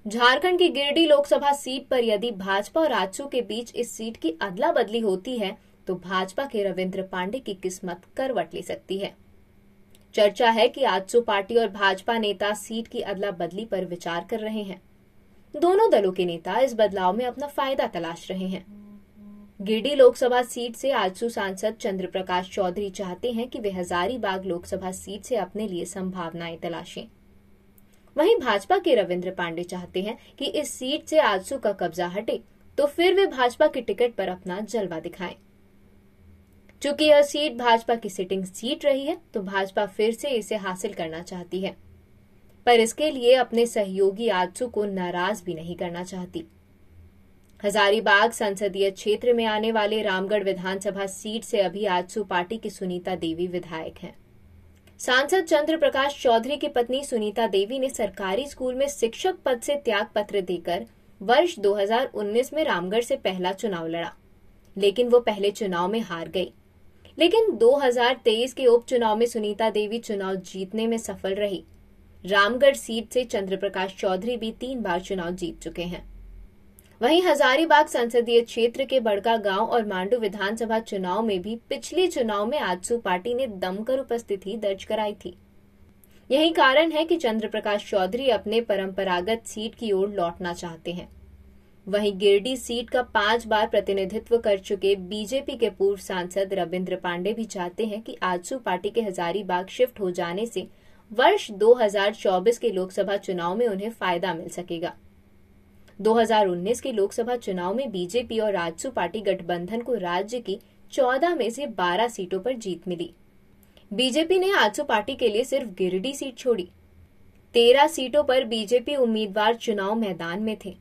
झारखंड की गिरिडीह लोकसभा सीट पर यदि भाजपा और आजसू के बीच इस सीट की अदला बदली होती है तो भाजपा के रविंद्र पांडे की किस्मत करवट ले सकती है। चर्चा है कि आजसू पार्टी और भाजपा नेता सीट की अदला बदली पर विचार कर रहे हैं। दोनों दलों के नेता इस बदलाव में अपना फायदा तलाश रहे हैं। गिरिडीह लोकसभा सीट से आजसू सांसद चंद्र प्रकाश चौधरी चाहते हैं कि वे हजारीबाग लोकसभा सीट से अपने लिए संभावनाएं तलाशें। वहीं भाजपा के रविंद्र पांडे चाहते हैं कि इस सीट से आजसू का कब्जा हटे तो फिर वे भाजपा की टिकट पर अपना जलवा दिखाएं। चूंकि यह सीट भाजपा की सिटिंग सीट रही है तो भाजपा फिर से इसे हासिल करना चाहती है, पर इसके लिए अपने सहयोगी आजसू को नाराज भी नहीं करना चाहती। हजारीबाग संसदीय क्षेत्र में आने वाले रामगढ़ विधानसभा सीट से अभी आजसू पार्टी की सुनीता देवी विधायक हैं। सांसद चंद्र प्रकाश चौधरी की पत्नी सुनीता देवी ने सरकारी स्कूल में शिक्षक पद से त्याग पत्र देकर वर्ष 2019 में रामगढ़ से पहला चुनाव लड़ा, लेकिन वो पहले चुनाव में हार गई। लेकिन 2023 के उपचुनाव में सुनीता देवी चुनाव जीतने में सफल रही। रामगढ़ सीट से चंद्र प्रकाश चौधरी भी 3 बार चुनाव जीत चुके हैं। वहीं हजारीबाग संसदीय क्षेत्र के बड़का गांव और मांडू विधानसभा चुनाव में भी पिछले चुनाव में आजसू पार्टी ने दमकर उपस्थिति दर्ज कराई थी। यही कारण है कि चंद्र प्रकाश चौधरी अपने परंपरागत सीट की ओर लौटना चाहते हैं। वहीं गिरिडीह सीट का 5 बार प्रतिनिधित्व कर चुके बीजेपी के पूर्व सांसद रविंद्र पांडे भी चाहते हैं कि आजसू पार्टी के हजारीबाग शिफ्ट हो जाने से वर्ष 2024 के लोकसभा चुनाव में उन्हें फायदा मिल सकेगा। 2019 के लोकसभा चुनाव में बीजेपी और आजसू पार्टी गठबंधन को राज्य की 14 में से 12 सीटों पर जीत मिली। बीजेपी ने आजसू पार्टी के लिए सिर्फ गिरिडीह सीट छोड़ी। 13 सीटों पर बीजेपी उम्मीदवार चुनाव मैदान में थे।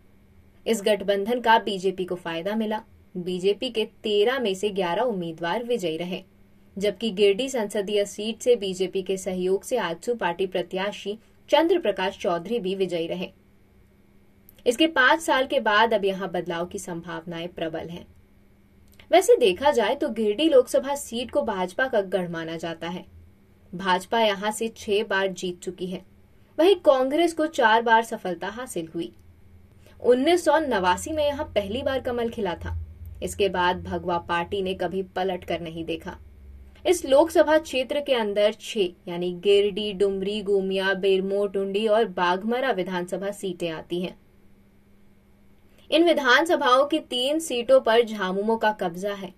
इस गठबंधन का बीजेपी को फायदा मिला। बीजेपी के 13 में से 11 उम्मीदवार विजयी रहे, जबकि गिरिडीह संसदीय सीट से बीजेपी के सहयोग से आजसू पार्टी प्रत्याशी चंद्र प्रकाश चौधरी भी विजयी रहे। इसके 5 साल के बाद अब यहां बदलाव की संभावनाएं प्रबल हैं। वैसे देखा जाए तो गिरिडीह लोकसभा सीट को भाजपा का गढ़ माना जाता है। भाजपा यहां से 6 बार जीत चुकी है। वहीं कांग्रेस को 4 बार सफलता हासिल हुई। 1989 में यहां पहली बार कमल खिला था। इसके बाद भगवा पार्टी ने कभी पलट कर नहीं देखा। इस लोकसभा क्षेत्र के अंदर 6 यानी गिरिडीह, डुमरी, गोमिया, बेरमो, टुंडी और बाघमरा विधानसभा सीटें आती हैं। इन विधानसभाओं की 3 सीटों पर झामुमो का कब्जा है।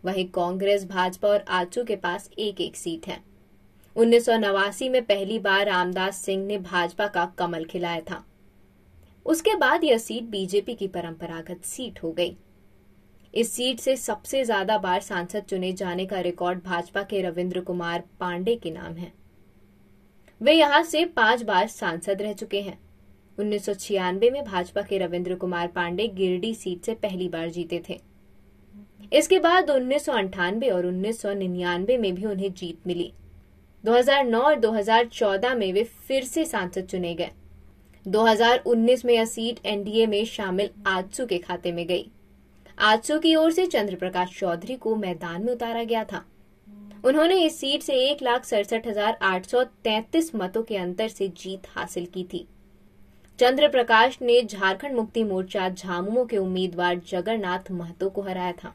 वहीं कांग्रेस, भाजपा और आजसू के पास एक सीट है। 1989 में पहली बार रामदास सिंह ने भाजपा का कमल खिलाया था। उसके बाद यह सीट बीजेपी की परंपरागत सीट हो गई। इस सीट से सबसे ज्यादा बार सांसद चुने जाने का रिकॉर्ड भाजपा के रविंद्र कुमार पांडे के नाम है। वे यहां से 5 बार सांसद रह चुके हैं। 1996 में भाजपा के रविंद्र कुमार पांडे गिरिडीह सीट से पहली बार जीते थे। इसके बाद 1998 और 1999 में भी उन्हें जीत मिली। 2009 और 2014 में वे फिर से सांसद चुने गए। 2019 में यह सीट एनडीए में शामिल आजसू के खाते में गई। आजसू की ओर से चंद्र प्रकाश चौधरी को मैदान में उतारा गया था। उन्होंने इस सीट से 1,67,833 मतों के अंतर से जीत हासिल की थी। चंद्र प्रकाश ने झारखंड मुक्ति मोर्चा झामुमो के उम्मीदवार जगन्नाथ महतो को हराया था।